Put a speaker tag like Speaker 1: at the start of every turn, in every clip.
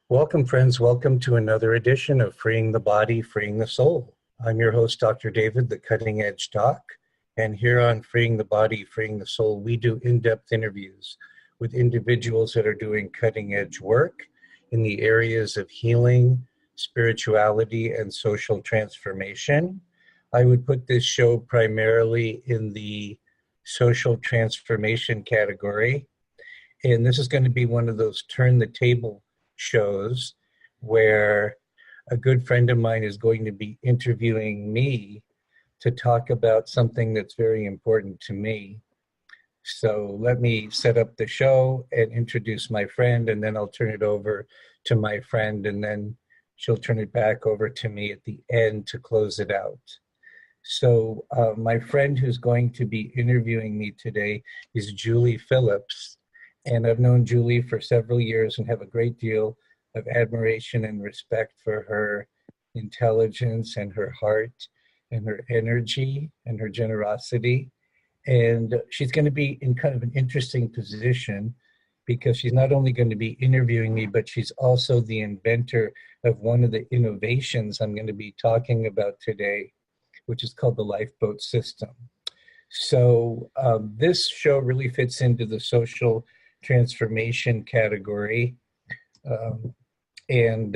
Speaker 1: Welcome, friends. Welcome to another edition of Freeing the Body, Freeing the Soul. I'm your host, Dr. David, the Cutting Edge Doc. And here on Freeing the Body, Freeing the Soul, we do in-depth interviews with individuals that are doing cutting edge work in the areas of healing, spirituality, and social transformation. I would put this show primarily in the social transformation category. And this is going to be one of those turn the table shows where a good friend of mine is going to be interviewing me to talk about something that's very important to me. So let me set up the show and introduce my friend, and then I'll turn it over to my friend, and then she'll turn it back over to me at the end to close it out. So my friend who's going to be interviewing me today is Julie Phillips. And I've known Julie for several years and have a great deal of admiration and respect for her intelligence and her heart and her energy and her generosity. And she's going to be in kind of an interesting position because she's not only going to be interviewing me, but she's also the inventor of one of the innovations I'm going to be talking about today, which is called the lifeboat system. So this show really fits into the social transformation category. And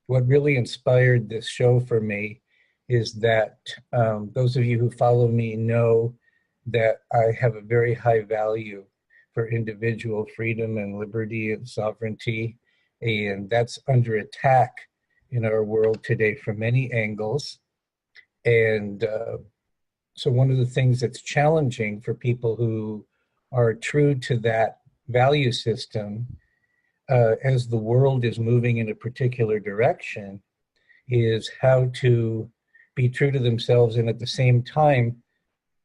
Speaker 1: what really inspired this show for me is that those of you who follow me know that I have a very high value for individual freedom and liberty and sovereignty. And that's under attack in our world today from many angles. And so one of the things that's challenging for people who are true to that value system as the world is moving in a particular direction is how to be true to themselves and at the same time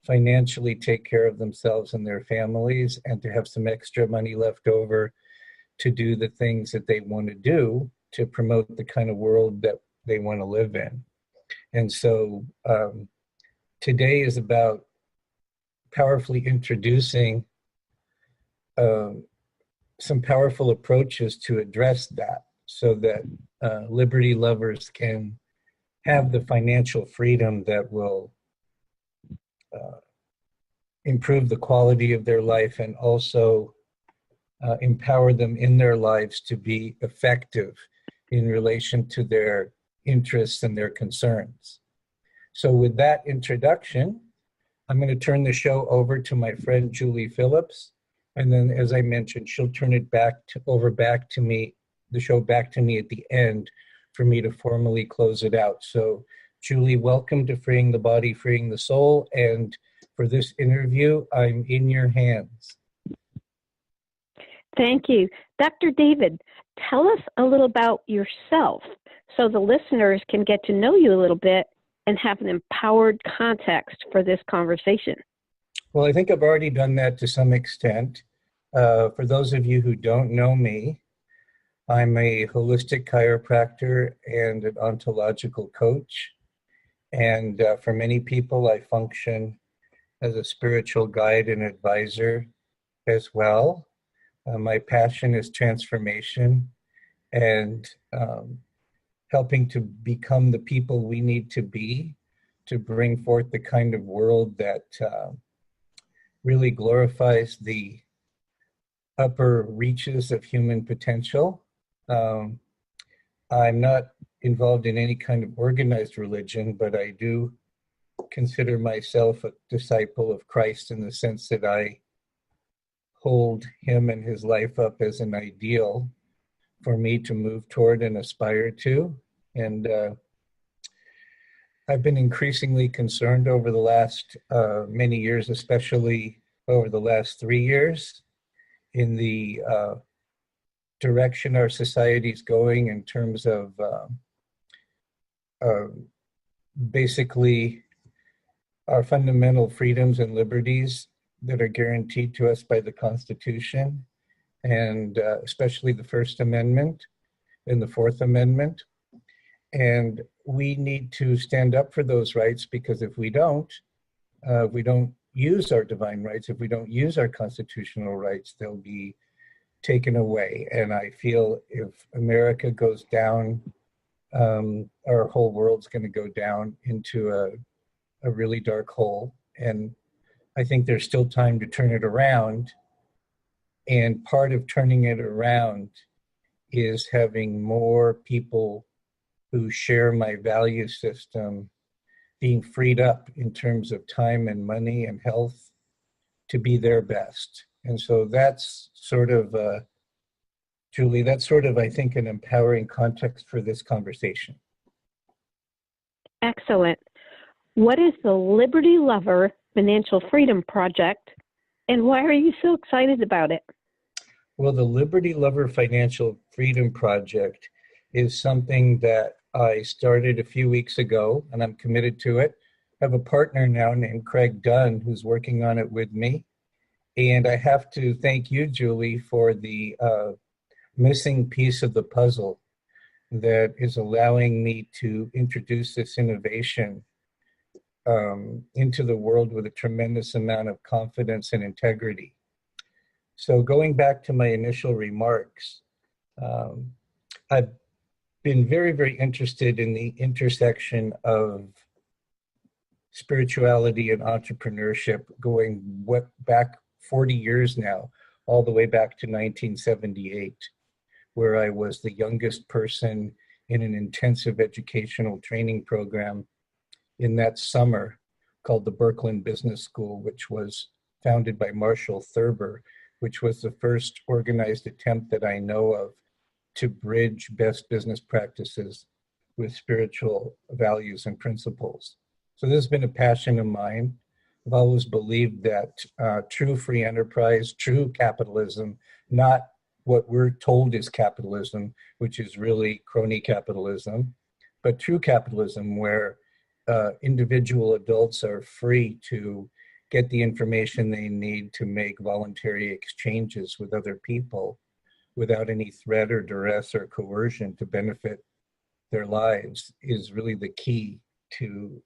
Speaker 1: financially take care of themselves and their families and to have some extra money left over to do the things that they want to do to promote the kind of world that they want to live in. And so today is about powerfully introducing some powerful approaches to address that so that liberty lovers can have the financial freedom that will improve the quality of their life and also empower them in their lives to be effective in relation to their interests and their concerns. So with that introduction, I'm going to turn the show over to my friend Julie Phillips. And then, as I mentioned, she'll turn it back to me, the show back to me at the end for me to formally close it out. So, Julie, welcome to Freeing the Body, Freeing the Soul. And for this interview, I'm in your hands.
Speaker 2: Thank you. Dr. David, tell us a little about yourself so the listeners can get to know you a little bit and have an empowered context for this conversation.
Speaker 1: Well, I think I've already done that to some extent. For those of you who don't know me, I'm a holistic chiropractor and an ontological coach. And for many people, I function as a spiritual guide and advisor as well. My passion is transformation and helping to become the people we need to be to bring forth the kind of world that really glorifies the upper reaches of human potential. I'm not involved in any kind of organized religion, but I do consider myself a disciple of Christ in the sense that I hold him and his life up as an ideal for me to move toward and aspire to. And I've been increasingly concerned over the last many years, especially over the last 3 years, in the direction our society's going in terms of basically our fundamental freedoms and liberties that are guaranteed to us by the Constitution, and especially the First Amendment and the Fourth Amendment. And we need to stand up for those rights, because if we don't use our divine rights, if we don't use our constitutional rights, they'll be taken away. And I feel if America goes down, our whole world's going to go down into a really dark hole. And I think there's still time to turn it around. And part of turning it around is having more people who share my value system being freed up in terms of time and money and health to be their best. And so that's sort of, Julie, that's sort of, I think, an empowering context for this conversation.
Speaker 2: Excellent. What is the Liberty Lover Financial Freedom Project, and why are you so excited about it?
Speaker 1: Well, the Liberty Lover Financial Freedom Project is something that I started a few weeks ago, and I'm committed to it. I have a partner now named Craig Dunn who's working on it with me. And I have to thank you, Julie, for the missing piece of the puzzle that is allowing me to introduce this innovation into the world with a tremendous amount of confidence and integrity. So going back to my initial remarks, I've been very, very interested in the intersection of spirituality and entrepreneurship going back 40 years now, all the way back to 1978, where I was the youngest person in an intensive educational training program in that summer called the Berkman Business School, which was founded by Marshall Thurber, which was the first organized attempt that I know of to bridge best business practices with spiritual values and principles. So this has been a passion of mine. I've always believed that true free enterprise, true capitalism, not what we're told is capitalism, which is really crony capitalism, but true capitalism where individual adults are free to get the information they need to make voluntary exchanges with other people without any threat or duress or coercion to benefit their lives, is really the key to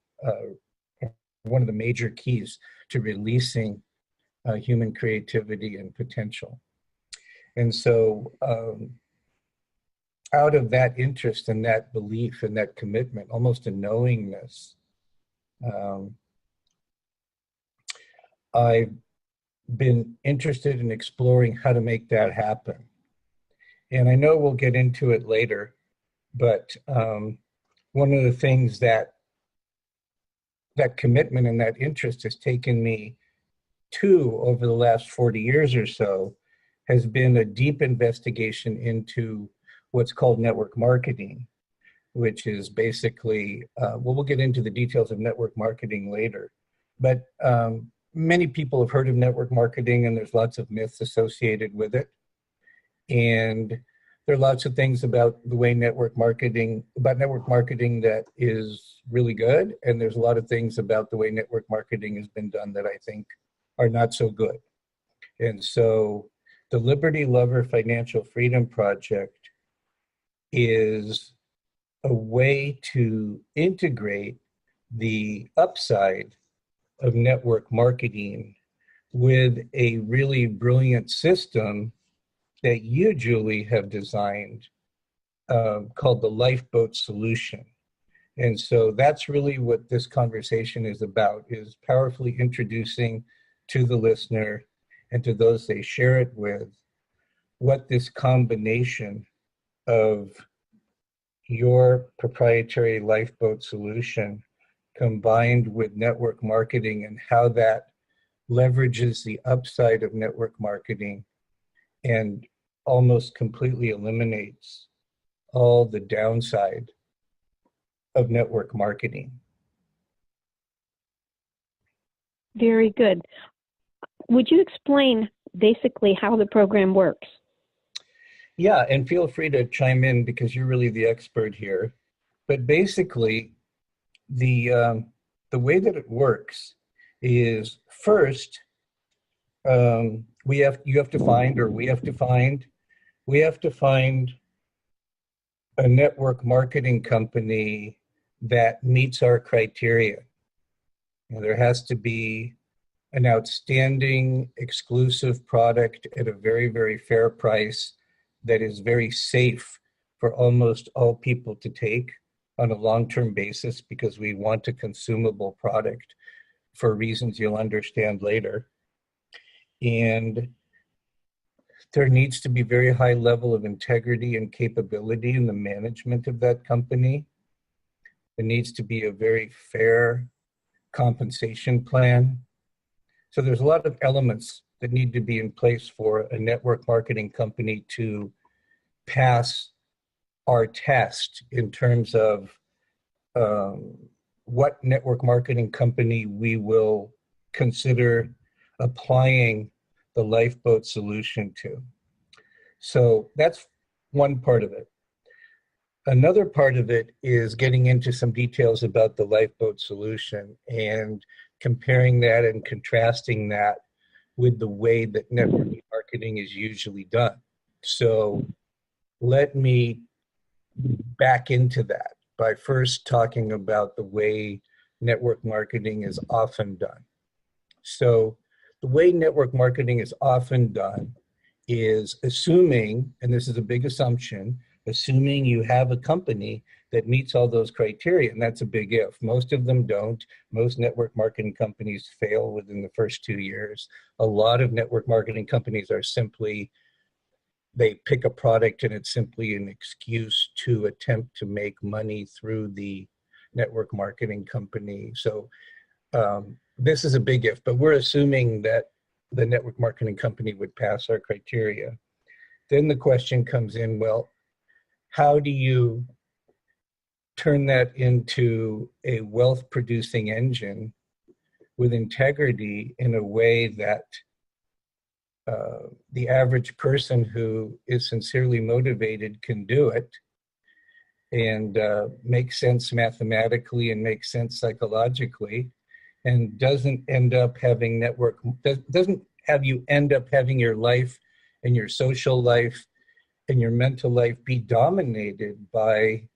Speaker 1: one of the major keys to releasing human creativity and potential. And so out of that interest and that belief and that commitment, almost a knowingness, I've been interested in exploring how to make that happen. And I know we'll get into it later, but one of the things that commitment and that interest has taken me to over the last 40 years or so has been a deep investigation into what's called network marketing, which is basically, we'll get into the details of network marketing later, but many people have heard of network marketing and there's lots of myths associated with it. And there are lots of things about the way network marketing that is really good. And there's a lot of things about the way network marketing has been done that I think are not so good. And so the Liberty Lover Financial Freedom Project is a way to integrate the upside of network marketing with a really brilliant system that you, Julie, have designed called the Lifeboat Solution. And so that's really what this conversation is about, is powerfully introducing to the listener and to those they share it with what this combination of your proprietary Lifeboat Solution combined with network marketing and how that leverages the upside of network marketing and almost completely eliminates all the downside of network marketing.
Speaker 2: Very good. Would you explain basically how the program works?
Speaker 1: Yeah, and feel free to chime in because you're really the expert here. But basically, the way that it works is first, we have to find a network marketing company that meets our criteria. You know, there has to be an outstanding exclusive product at a very, very fair price that is very safe for almost all people to take on a long-term basis, because we want a consumable product for reasons you'll understand later. And there needs to be very high level of integrity and capability in the management of that company. There needs to be a very fair compensation plan. So there's a lot of elements that need to be in place for a network marketing company to pass our test in terms of what network marketing company we will consider applying the lifeboat solution to. So that's one part of it. Another part of it is getting into some details about the lifeboat solution and comparing that and contrasting that with the way that network marketing is usually done. So let me back into that by first talking about the way network marketing is often done. So the way network marketing is often done is assuming, and this is a big assumption, assuming you have a company that meets all those criteria, and that's a big if. Most of them don't. Most network marketing companies fail within the first 2 years. A lot of network marketing companies are simply, they pick a product and it's simply an excuse to attempt to make money through the network marketing company. So this is a big if, but we're assuming that the network marketing company would pass our criteria. Then the question comes in, well, how do you turn that into a wealth producing engine with integrity in a way that the average person who is sincerely motivated can do it and make sense mathematically and make sense psychologically, and doesn't end up having doesn't have you end up having your life and your social life and your mental life be dominated by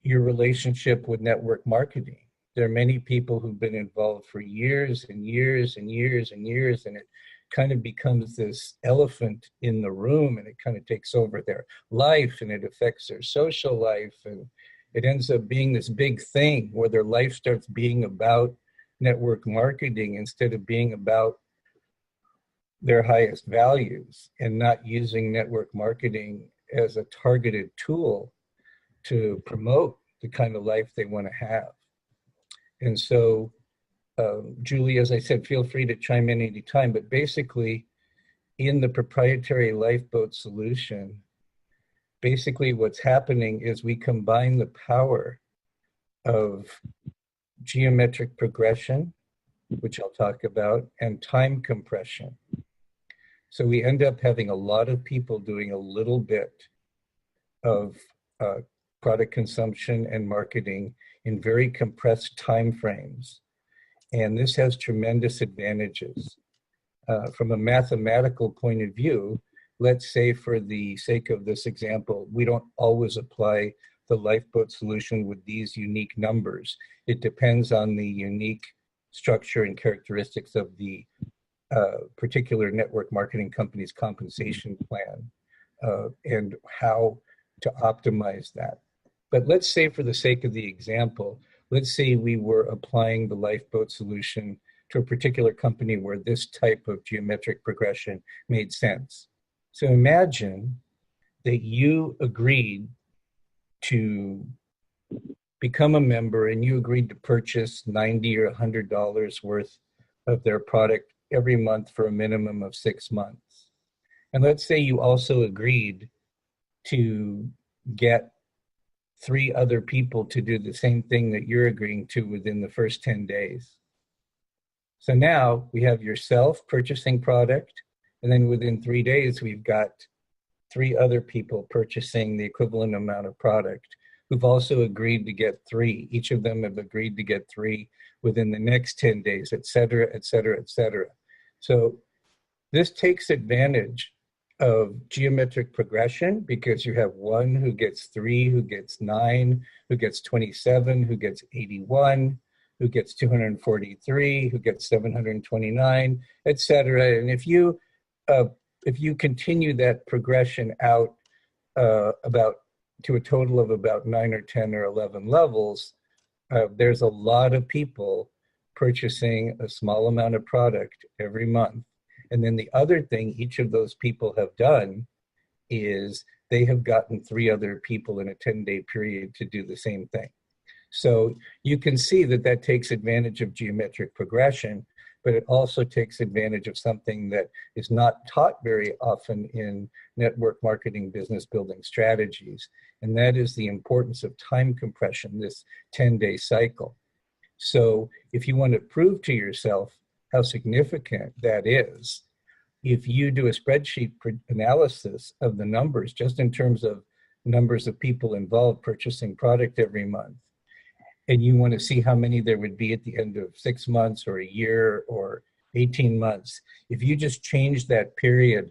Speaker 1: your relationship with network marketing. There are many people who've been involved for years and years and years and years, and it kind of becomes this elephant in the room, and it kind of takes over their life and it affects their social life, and it ends up being this big thing where their life starts being about network marketing instead of being about their highest values, and not using network marketing as a targeted tool to promote the kind of life they want to have. And so, Julie, as I said, feel free to chime in anytime, but basically in the proprietary lifeboat solution, basically what's happening is we combine the power of geometric progression, which I'll talk about, and time compression. So we end up having a lot of people doing a little bit of product consumption and marketing in very compressed time frames. And this has tremendous advantages. From a mathematical point of view, let's say for the sake of this example, we don't always apply the lifeboat solution with these unique numbers. It depends on the unique structure and characteristics of the particular network marketing company's compensation plan and how to optimize that. But let's say for the sake of the example, let's say we were applying the lifeboat solution to a particular company where this type of geometric progression made sense. So imagine that you agreed to become a member and you agreed to purchase $90 or $100 worth of their product every month for a minimum of 6 months. And let's say you also agreed to get 3 other people to do the same thing that you're agreeing to within the first 10 days. So now we have yourself purchasing product, and then within 3 days, we've got 3 other people purchasing the equivalent amount of product who've also agreed to get 3. Each of them have agreed to get 3 within the next 10 days, et cetera, et cetera, et cetera. So this takes advantage of geometric progression because you have 1 who gets 3, who gets 9, who gets 27, who gets 81, who gets 243, who gets 729, etc. And if you continue that progression out about to a total of about 9 or 10 or 11 levels, there's a lot of people purchasing a small amount of product every month. And then the other thing each of those people have done is they have gotten 3 other people in a 10-day period to do the same thing. So you can see that that takes advantage of geometric progression, but it also takes advantage of something that is not taught very often in network marketing business building strategies, and that is the importance of time compression, this 10-day cycle. So if you want to prove to yourself how significant that is, if you do a spreadsheet analysis of the numbers, just in terms of numbers of people involved purchasing product every month, and you want to see how many there would be at the end of 6 months or a year or 18 months, if you just change that period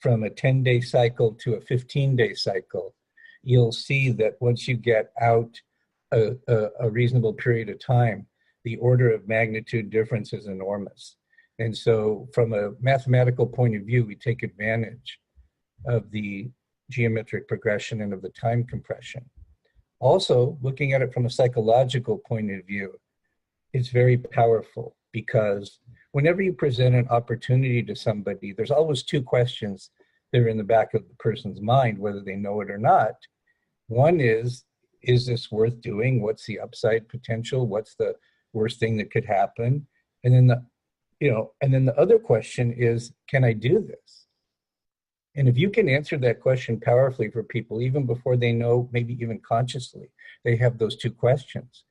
Speaker 1: from a 10-day cycle to a 15-day cycle, you'll see that once you get out a reasonable period of time, the order of magnitude difference is enormous. And so from a mathematical point of view, we take advantage of the geometric progression and of the time compression. Also, looking at it from a psychological point of view, it's very powerful because whenever you present an opportunity to somebody, there's always 2 questions that are in the back of the person's mind, whether they know it or not. One is this worth doing? What's the upside potential? What's the worst thing that could happen? And then the other question is, can I do this? And if you can answer that question powerfully for people, even before they know, maybe even consciously, they have those 2 questions.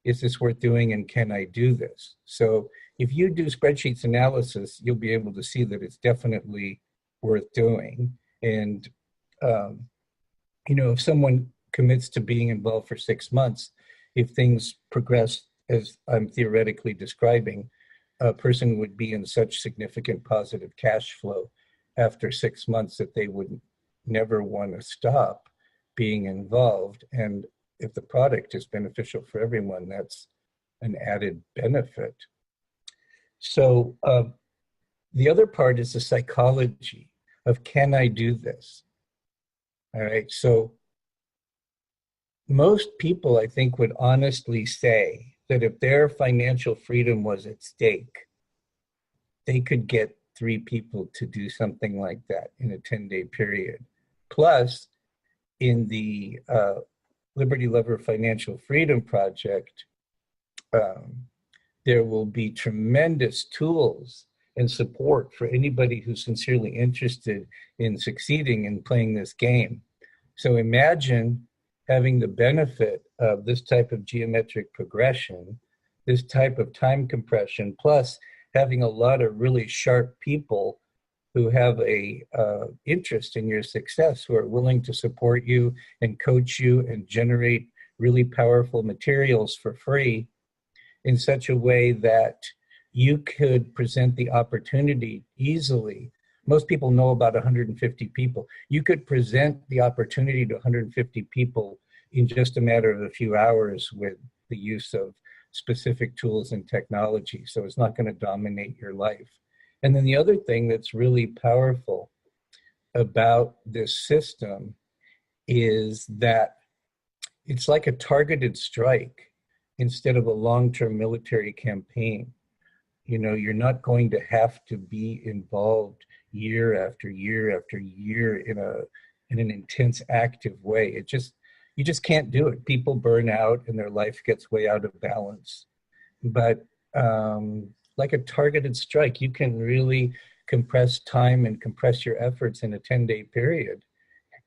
Speaker 1: Is this worth doing, and can I do this? So if you do spreadsheets analysis, you'll be able to see that it's definitely worth doing. And, if someone commits to being involved for 6 months, if things progress as I'm theoretically describing, a person would be in such significant positive cash flow after 6 months that they would never want to stop being involved. And if the product is beneficial for everyone, that's an added benefit. So the other part is the psychology of, can I do this? All right, so most people, I think, would honestly say that if their financial freedom was at stake, they could get 3 people to do something like that in a 10-day period. Plus, in the Liberty Lover Financial Freedom Project, there will be tremendous tools and support for anybody who's sincerely interested in succeeding in playing this game. So imagine having the benefit of this type of geometric progression, this type of time compression, plus having a lot of really sharp people who have a interest in your success, who are willing to support you and coach you and generate really powerful materials for free in such a way that you could present the opportunity easily. Most people know about 150 people. You could present the opportunity to 150 people in just a matter of a few hours with the use of specific tools and technology. So it's not going to dominate your life. And then the other thing that's really powerful about this system is that it's like a targeted strike instead of a long-term military campaign. You're not going to have to be involved year after year after year in an intense, active way. You just can't do it. People burn out and their life gets way out of balance. But like a targeted strike, you can really compress time and compress your efforts in a 10-day period.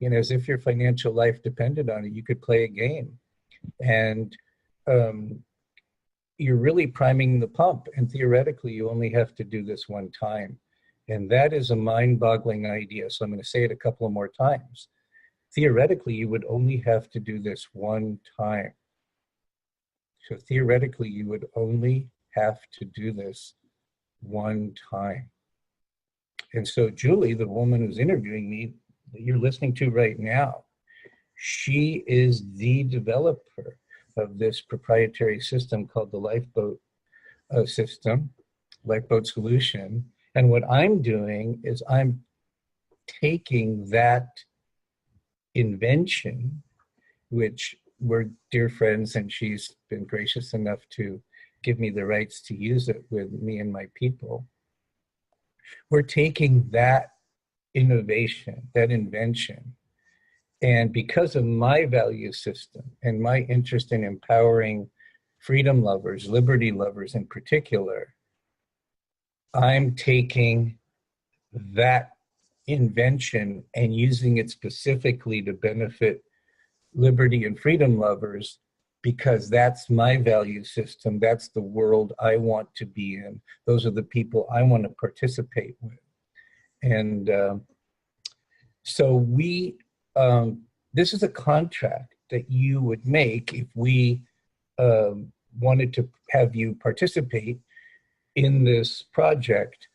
Speaker 1: As if your financial life depended on it, you could play a game. And you're really priming the pump. And theoretically, you only have to do this one time. And that is a mind-boggling idea. So I'm going to say it a couple of more times. Theoretically, you would only have to do this one time. So theoretically, you would only have to do this one time. And so Julie, the woman who's interviewing me, that you're listening to right now, she is the developer of this proprietary system called the lifeboat system, lifeboat solution. And what I'm doing is I'm taking that invention, which we're dear friends, and she's been gracious enough to give me the rights to use it with me and my people. We're taking that innovation, that invention, and because of my value system and my interest in empowering freedom lovers, liberty lovers in particular, I'm taking that invention and using it specifically to benefit liberty and freedom lovers, because that's my value system. That's the world I want to be in. Those are the people I want to participate with. And so this is a contract that you would make if we wanted to have you participate in this project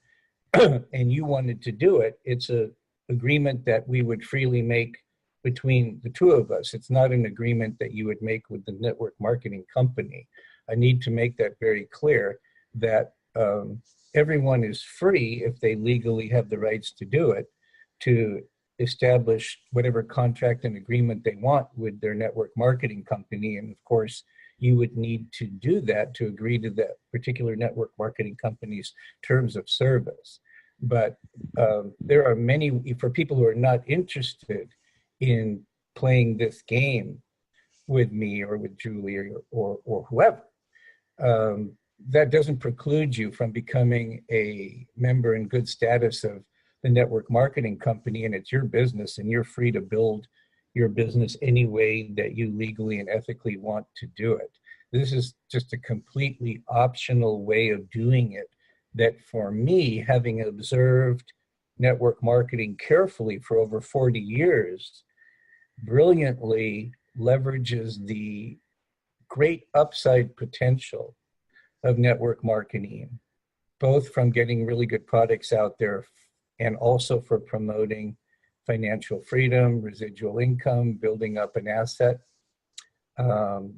Speaker 1: and you wanted to do it. It's an agreement that we would freely make between the two of us. It's not an agreement that you would make with the network marketing company. I need to make that very clear, that everyone is free, if they legally have the rights to do it, to establish whatever contract and agreement they want with their network marketing company. And of course, you would need to do that to agree to that particular network marketing company's terms of service. But there are many, for people who are not interested in playing this game with me or with Julie or whoever, that doesn't preclude you from becoming a member in good status of the network marketing company, and it's your business, and you're free to build your business any way that you legally and ethically want to do it. This is just a completely optional way of doing it that, for me, having observed network marketing carefully for over 40 years, brilliantly leverages the great upside potential of network marketing, both from getting really good products out there and also for promoting financial freedom, residual income, building up an asset,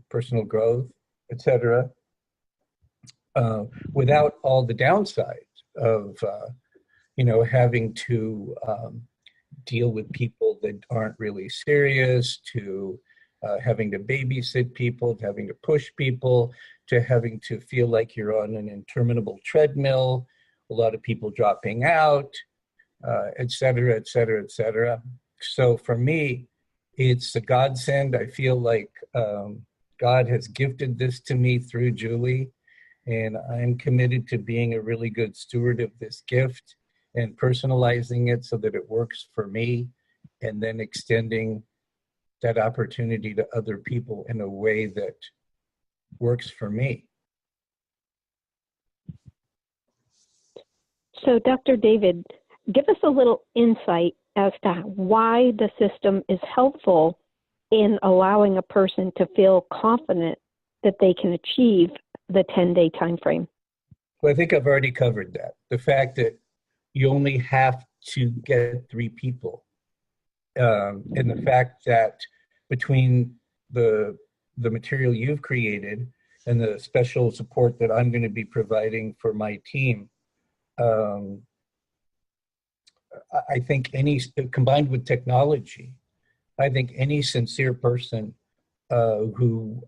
Speaker 1: personal growth, etc., without all the downsides of having to deal with people that aren't really serious, to having to babysit people, to having to push people, to having to feel like you're on an interminable treadmill, a lot of people dropping out, et cetera, et cetera, et cetera. So for me, it's a godsend. I feel like God has gifted this to me through Julie, and I'm committed to being a really good steward of this gift and personalizing it so that it works for me, and then extending that opportunity to other people in a way that works for me.
Speaker 2: So, Dr. David, give us a little insight as to why the system is helpful in allowing a person to feel confident that they can achieve the 10-day time frame.
Speaker 1: Well, I think I've already covered that. The fact that you only have to get 3 people, and the fact that between the material you've created and the special support that I'm going to be providing for my team, I think combined with technology, I think any sincere person who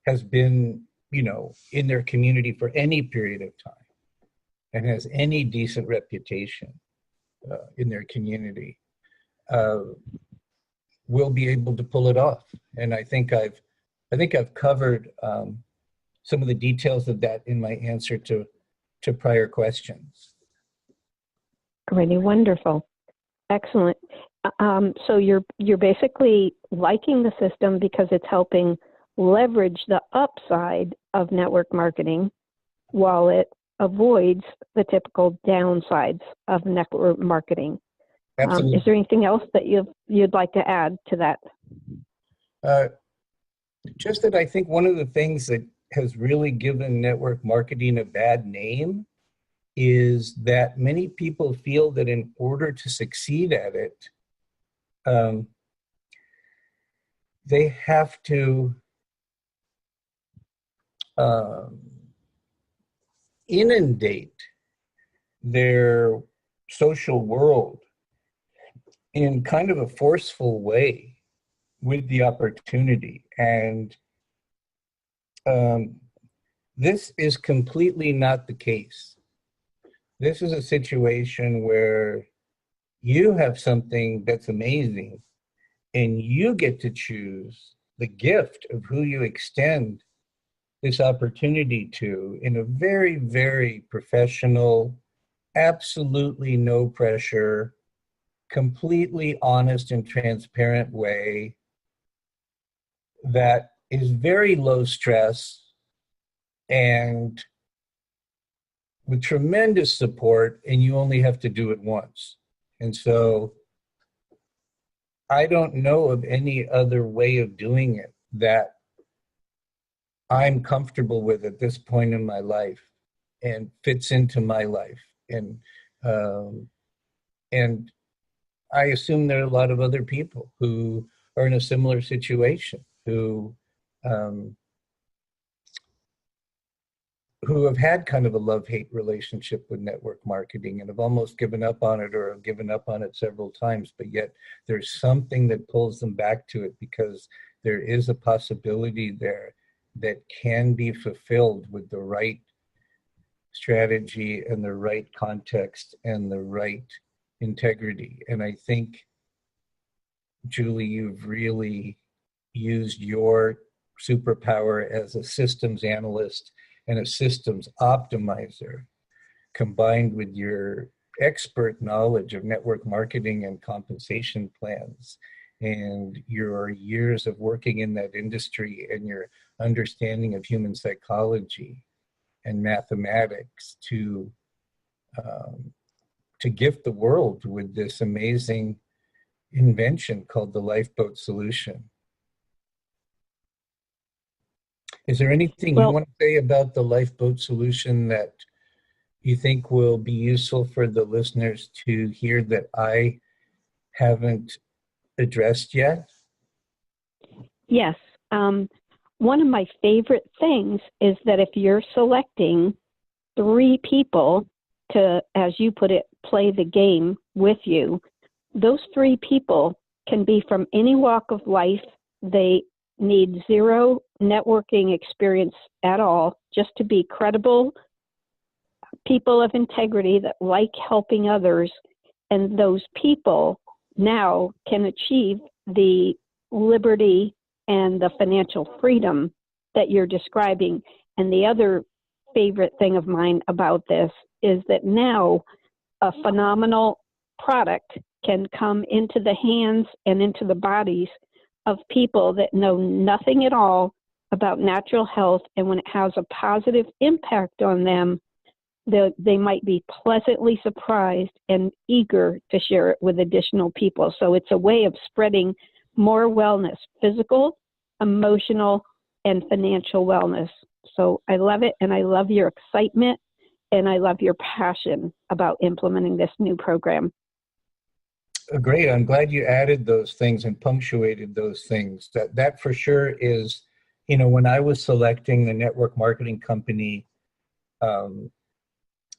Speaker 1: has been, in their community for any period of time and has any decent reputation in their community will be able to pull it off. And I think I've covered some of the details of that in my answer to prior questions.
Speaker 2: Really wonderful. Excellent. So you're basically liking the system because it's helping leverage the upside of network marketing while it avoids the typical downsides of network marketing.
Speaker 1: Absolutely.
Speaker 2: Is there anything else that you'd like to add to that?
Speaker 1: Just that I think one of the things that has really given network marketing a bad name is that many people feel that in order to succeed at it, they have to um, inundate their social world in kind of a forceful way with the opportunity. And this is completely not the case. This is a situation where you have something that's amazing and you get to choose the gift of who you extend this opportunity to in a very, very professional, absolutely no pressure, completely honest and transparent way that is very low stress and with tremendous support, and you only have to do it once. And so I don't know of any other way of doing it that I'm comfortable with at this point in my life and fits into my life. Um, and I assume there are a lot of other people who are in a similar situation um, who have had kind of a love-hate relationship with network marketing and have almost given up on it or have given up on it several times, but yet there's something that pulls them back to it because there is a possibility there that can be fulfilled with the right strategy and the right context and the right integrity. And I think, Julie, you've really used your superpower as a systems analyst and a systems optimizer, combined with your expert knowledge of network marketing and compensation plans, and your years of working in that industry and your understanding of human psychology and mathematics um, to gift the world with this amazing invention called the lifeboat solution. Is there anything you want to say about the lifeboat solution that you think will be useful for the listeners to hear that I haven't addressed yet?
Speaker 2: Yes. One of my favorite things is that if you're selecting 3 people to, as you put it, play the game with you, those 3 people can be from any walk of life. They need 0 networking experience at all, just to be credible people of integrity that like helping others. And those people now can achieve the liberty and the financial freedom that you're describing. And the other favorite thing of mine about this is that now a phenomenal product can come into the hands and into the bodies of people that know nothing at all about natural health. And when it has a positive impact on them, they might be pleasantly surprised and eager to share it with additional people. So it's a way of spreading more wellness, physical, emotional, and financial wellness. So I love it, and I love your excitement, and I love your passion about implementing this new program.
Speaker 1: Great. I'm glad you added those things and punctuated those things. That for sure is, when I was selecting the network marketing company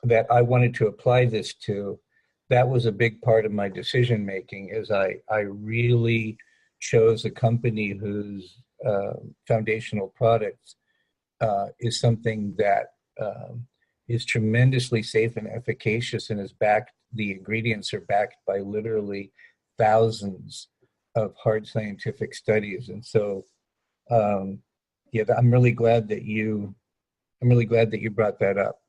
Speaker 1: that I wanted to apply this to, that was a big part of my decision making. Is I really chose a company whose foundational product is something that is tremendously safe and efficacious and is backed. The ingredients are backed by literally thousands of hard scientific studies. And so, I'm really glad that you brought that up.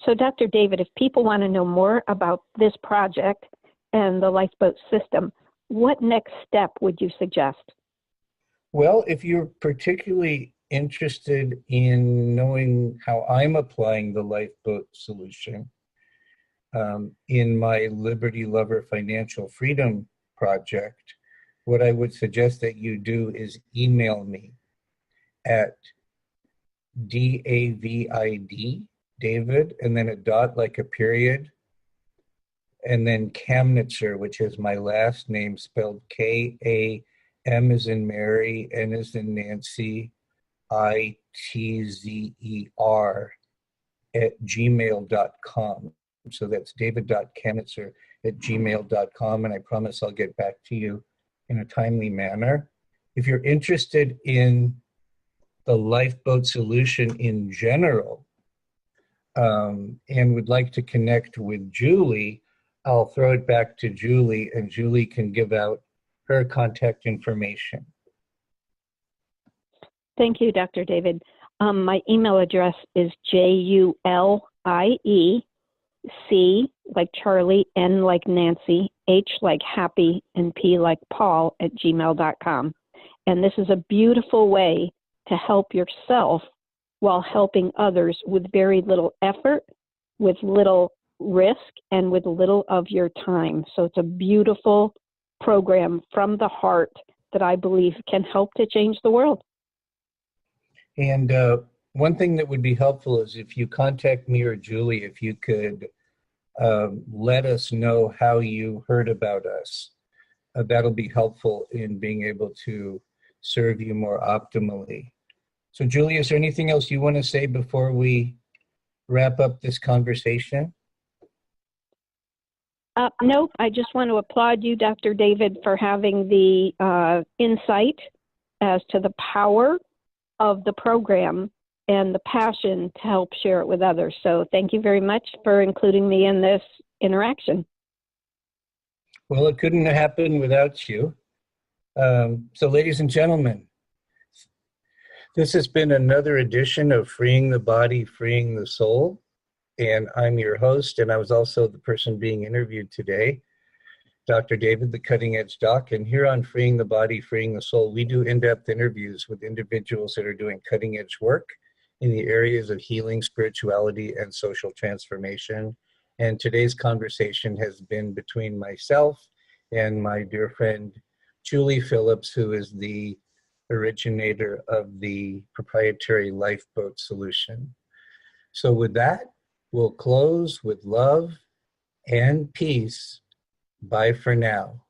Speaker 2: So, Dr. David, if people want to know more about this project and the lifeboat system, what next step would you suggest?
Speaker 1: Well, if you're particularly interested in knowing how I'm applying the lifeboat solution in my Liberty Lover Financial Freedom project, what I would suggest that you do is email me at DAVID, David, and then a dot like a period, and then Kamnitzer, which is my last name spelled Kam as in Mary, N as in Nancy, david.kamnitzer@gmail.com. So that's david.kamnitzer@gmail.com, and I promise I'll get back to you in a timely manner. If you're interested in the lifeboat solution in general, and would like to connect with Julie, I'll throw it back to Julie, and Julie can give out her contact information.
Speaker 2: Thank you, Dr. David. My email address is JULIE, like Charlie, N like Nancy, H like Happy, and P like Paul @gmail.com. And this is a beautiful way to help yourself while helping others with very little effort, with little risk, and with little of your time. So it's a beautiful program from the heart that I believe can help to change the world.
Speaker 1: And one thing that would be helpful is if you contact me or Julie, if you could let us know how you heard about us. That'll be helpful in being able to serve you more optimally. So Julie, is there anything else you want to say before we wrap up this conversation?
Speaker 2: Nope, I just want to applaud you, Dr. David, for having the insight as to the power of the program and the passion to help share it with others. So thank you very much for including me in this interaction.
Speaker 1: Well, it couldn't have happened without you. So ladies and gentlemen, this has been another edition of Freeing the Body, Freeing the Soul. And I'm your host, and I was also the person being interviewed today, Dr. David, the Cutting Edge Doc. And here on Freeing the Body, Freeing the Soul, we do in-depth interviews with individuals that are doing cutting edge work in the areas of healing, spirituality, and social transformation. And today's conversation has been between myself and my dear friend, Julie Phillips, who is the originator of the proprietary lifeboat solution. So with that, we'll close with love and peace. Bye for now.